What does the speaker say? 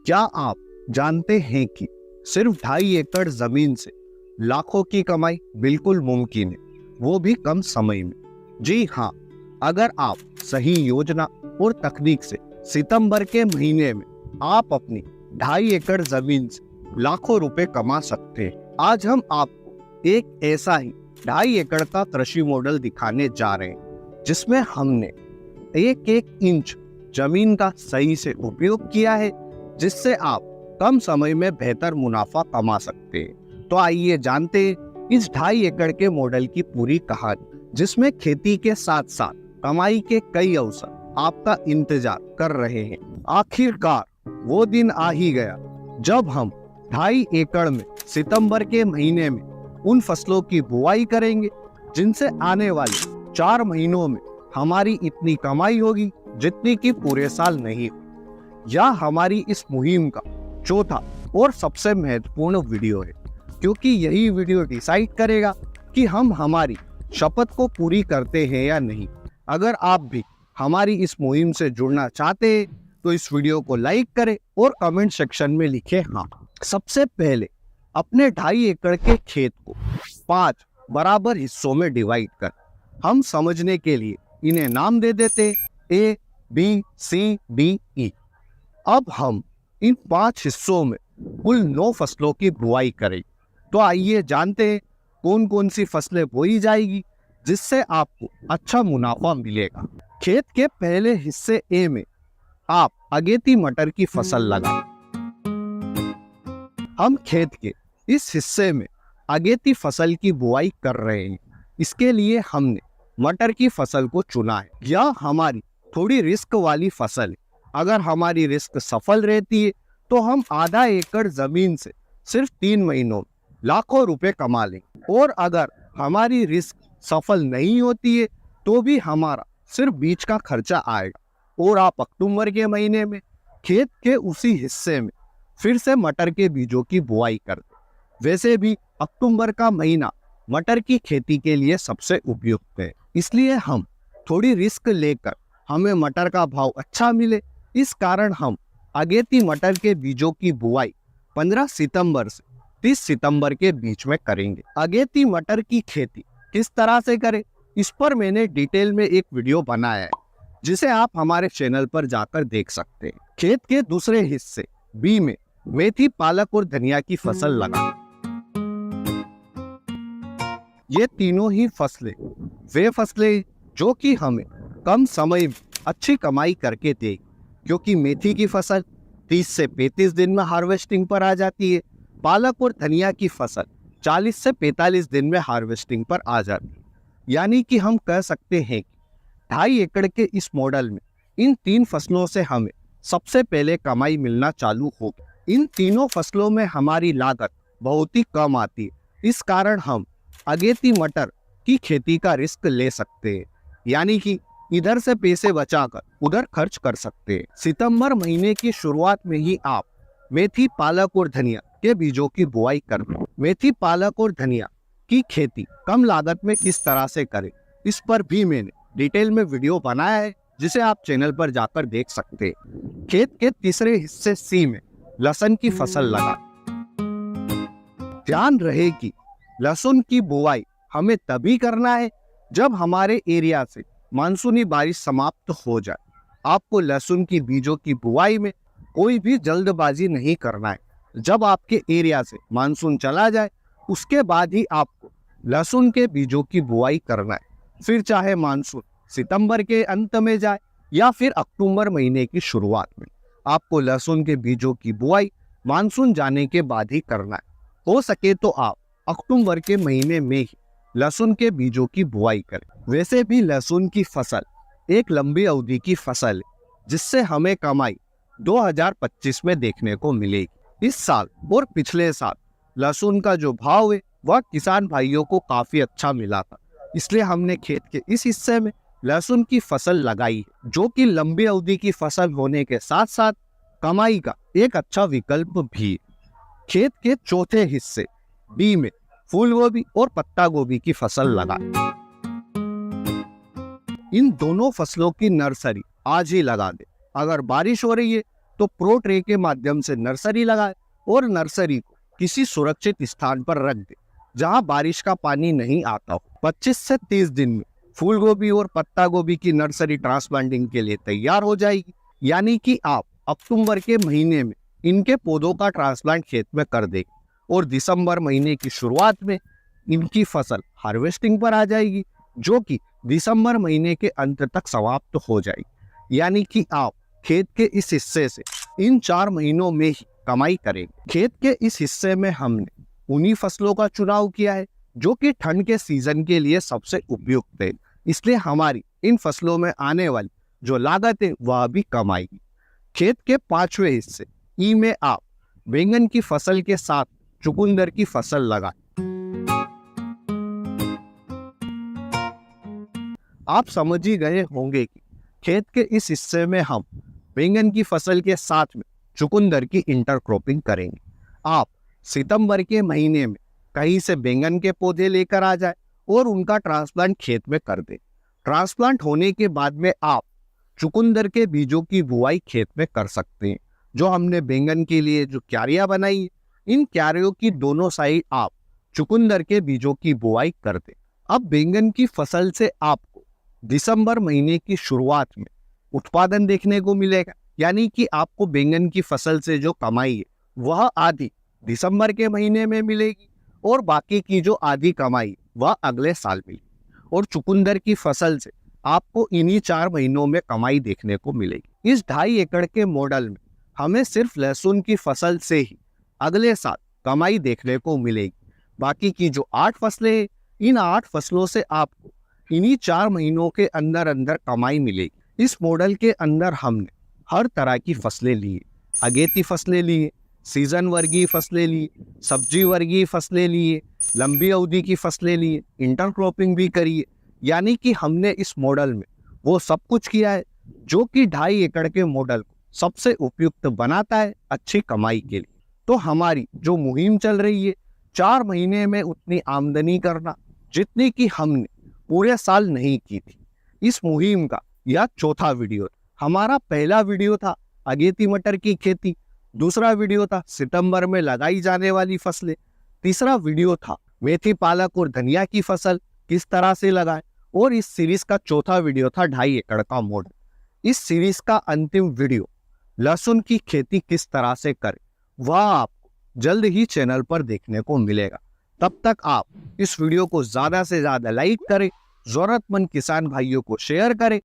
क्या आप जानते हैं कि सिर्फ 2.5 एकड़ जमीन से लाखों की कमाई बिल्कुल मुमकिन है, वो भी कम समय में। जी हाँ, अगर आप सही योजना और तकनीक से सितंबर के महीने में आप अपनी 2.5 एकड़ जमीन से लाखों रुपए कमा सकते हैं। आज हम आपको एक ऐसा ही 2.5 एकड़ का कृषि मॉडल दिखाने जा रहे हैं, जिसमें हमने एक एक इंच जमीन का सही से उपयोग किया है, जिससे आप कम समय में बेहतर मुनाफा कमा सकते हैं। तो आइए जानते हैं इस 2.5 एकड़ के मॉडल की पूरी कहानी, जिसमें खेती के साथ साथ कमाई के कई अवसर आपका इंतजार कर रहे हैं। आखिरकार वो दिन आ ही गया जब हम 2.5 एकड़ में सितंबर के महीने में उन फसलों की बुआई करेंगे जिनसे आने वाले 4 महीनों में हमारी इतनी कमाई होगी जितनी कि पूरे साल नहीं हुई। यह हमारी इस मुहिम का चौथा और सबसे महत्वपूर्ण वीडियो है, क्योंकि यही वीडियो डिसाइड करेगा कि हम हमारी शपथ को पूरी करते हैं या नहीं। अगर आप भी हमारी इस मुहिम से जुड़ना चाहते हैं तो इस वीडियो को लाइक करें और कमेंट सेक्शन में लिखें हाँ। सबसे पहले अपने 2.5 एकड़ के खेत को 5 बराबर हिस्सों में डिवाइड कर हम समझने के लिए इन्हें नाम दे देते A, B, C, D, E। अब हम इन 5 हिस्सों में कुल 9 फसलों की बुआई करें। तो आइए जानते हैं कौन कौन सी फसलें बोई जाएगी जिससे आपको अच्छा मुनाफा मिलेगा। खेत के पहले हिस्से ए में आप अगेती मटर की फसल लगाएं। हम खेत के इस हिस्से में अगेती फसल की बुआई कर रहे हैं। इसके लिए हमने मटर की फसल को चुना है। यह हमारी थोड़ी रिस्क वाली फसल है। अगर हमारी रिस्क सफल रहती है तो हम 1/2 एकड़ जमीन से सिर्फ 3 महीनों में लाखों रुपए कमा लेंगे, और अगर हमारी रिस्क सफल नहीं होती है तो भी हमारा सिर्फ बीज का खर्चा आएगा और आप अक्टूबर के महीने में खेत के उसी हिस्से में फिर से मटर के बीजों की बुआई कर दें। वैसे भी अक्टूबर का महीना मटर की खेती के लिए सबसे उपयुक्त है, इसलिए हम थोड़ी रिस्क लेकर हमें मटर का भाव अच्छा मिले, इस कारण हम अगेती मटर के बीजों की बुआई 15 सितंबर से 30 सितंबर के बीच में करेंगे। अगेती मटर की खेती किस तरह से करें, इस पर मैंने डिटेल में एक वीडियो बनाया है, जिसे आप हमारे चैनल पर जाकर देख सकते हैं। खेत के दूसरे हिस्से बी में मेथी, पालक और धनिया की फसल लगाएं। ये तीनों ही फसलें वे फसलें जो कि हमें कम समय में अच्छी कमाई करके देगी, क्योंकि मेथी की फसल 30 से 35 दिन में हार्वेस्टिंग पर आ जाती है। पालक और धनिया की फसल 40 से 45 दिन में हार्वेस्टिंग पर आ जाती है। यानी कि हम कह सकते हैं कि 2.5 एकड़ के इस मॉडल में इन 3 फसलों से हमें सबसे पहले कमाई मिलना चालू होगी। इन तीनों फसलों में हमारी लागत बहुत ही कम आती है, इस कारण हम अगेती मटर की खेती का रिस्क ले सकते हैं, यानी कि इधर से पैसे बचाकर उधर खर्च कर सकते हैं। सितंबर महीने की शुरुआत में ही आप मेथी, पालक और धनिया के बीजों की बुआई कर लें। मेथी, पालक और धनिया की खेती कम लागत में किस तरह से करें, इस पर भी मैंने डिटेल में वीडियो बनाया है, जिसे आप चैनल पर जाकर देख सकते हैं। खेत के तीसरे हिस्से सी में लहसुन की फसल लगाएं। ध्यान रहे कि लहसुन की बुआई हमें तभी करना है जब हमारे एरिया से मानसूनी बारिश समाप्त हो जाए। आपको लहसुन की बीजों की बुआई में कोई भी जल्दबाजी नहीं करना है। जब आपके एरिया से मानसून चला जाए उसके बाद ही आपको लहसुन के बीजों की बुआई करना है। फिर चाहे मानसून सितंबर के अंत में जाए या फिर अक्टूबर महीने की शुरुआत में, आपको लहसुन के बीजों की बुआई मानसून जाने के बाद ही करना है। हो सके तो आप अक्टूबर के महीने में ही लहसुन के बीजों की बुआई करें। वैसे भी लहसुन की फसल एक लंबी अवधि की फसल है, जिससे हमें कमाई 2025 में देखने को मिलेगी। इस साल और पिछले साल लहसुन का जो भाव है वह किसान भाइयों को काफी अच्छा मिला था, इसलिए हमने खेत के इस हिस्से में लहसुन की फसल लगाई है, जो कि लंबी अवधि की फसल होने के साथ साथ कमाई का एक अच्छा विकल्प भी है। खेत के चौथे हिस्से बी में फूल गोभी और पत्ता गोभी की फसल लगाएं। इन दोनों फसलों की नर्सरी आज ही लगा दें। अगर बारिश हो रही है तो प्रो ट्रे के माध्यम से नर्सरी लगाए और नर्सरी को किसी सुरक्षित स्थान पर रख दे जहां बारिश का पानी नहीं आता हो। 25 से 30 दिन में फूल गोभी और पत्ता गोभी की नर्सरी ट्रांसप्लांटिंग के लिए तैयार हो जाएगी। यानी कि आप अक्टूबर के महीने में इनके पौधों का ट्रांसप्लांट खेत में कर देंगे और दिसंबर महीने की शुरुआत में इनकी फसल हार्वेस्टिंग पर आ जाएगी, जो कि दिसंबर महीने के अंत तक समाप्त हो जाएगी। यानी कि आप खेत के इस हिस्से से इन 4 महीनों में ही कमाई करेंगे। खेत के इस हिस्से में हमने उन्हीं फसलों का चुनाव किया है जो कि ठंड के सीजन के लिए सबसे उपयुक्त है, इसलिए हमारी इन फसलों में आने वाली जो लागत है वह भी कम आएगी। खेत के 5वें हिस्से ई में आप बैंगन की फसल के साथ चुकंदर की फसल लगाएं। आप समझ ही गए होंगे कि खेत के इस हिस्से में हम बैंगन की फसल के साथ में चुकंदर की इंटरक्रॉपिंग करेंगे। आप सितंबर के महीने में कहीं से बैंगन के पौधे लेकर आ जाए और उनका ट्रांसप्लांट खेत में कर दें। ट्रांसप्लांट होने के बाद में आप चुकंदर के बीजों की बुआई खेत में कर सकते हैं। जो हमने बैंगन के लिए जो क्यारियां बनाई है, इन क्यारियों की दोनों साइड आप चुकंदर के बीजों की बुआई कर दें। अब बैंगन की फसल से आपको दिसंबर महीने की शुरुआत में उत्पादन देखने को मिलेगा। यानी कि आपको बैंगन की फसल से जो कमाई है वह आधी दिसंबर के महीने में मिलेगी और बाकी की जो आधी कमाई वह अगले साल मिलेगी। और चुकंदर की फसल से आपको इन्हीं 4 महीनों में कमाई देखने को मिलेगी। इस 2.5 एकड़ के मॉडल में हमें सिर्फ लहसुन की फसल से ही अगले साल कमाई देखने को मिलेगी। बाकी की जो 8 फसलें हैं, इन 8 फसलों से आपको इन्हीं 4 महीनों के अंदर अंदर कमाई मिलेगी। इस मॉडल के अंदर हमने हर तरह की फसलें ली, अगेती फसलें ली, सीजन वर्गीय फसलें ली, सब्जी वर्गीय फसलें ली, लंबी अवधि की फसलें ली, इंटरक्रॉपिंग भी करी है। यानी कि हमने इस मॉडल में वो सब कुछ किया है जो कि 2.5 एकड़ के मॉडल को सबसे उपयुक्त बनाता है अच्छी कमाई के लिए। तो हमारी जो मुहिम चल रही है 4 महीने में उतनी आमदनी करना जितनी कि हमने पूरे साल नहीं की थी, इस मुहिम का यह चौथा वीडियो था। हमारा पहला वीडियो था अगेती मटर की खेती, दूसरा वीडियो था सितंबर में लगाई जाने वाली फसलें, तीसरा वीडियो था मेथी पालक और धनिया की फसल किस तरह से लगाएं, और इस सीरीज का चौथा वीडियो था 2.5 एकड़ का मॉडल। इस सीरीज का अंतिम वीडियो लहसुन की खेती किस तरह से करें वह आपको जल्द ही चैनल पर देखने को मिलेगा। तब तक आप इस वीडियो को ज्यादा से ज्यादा लाइक करें, जरूरतमंद किसान भाइयों को शेयर करें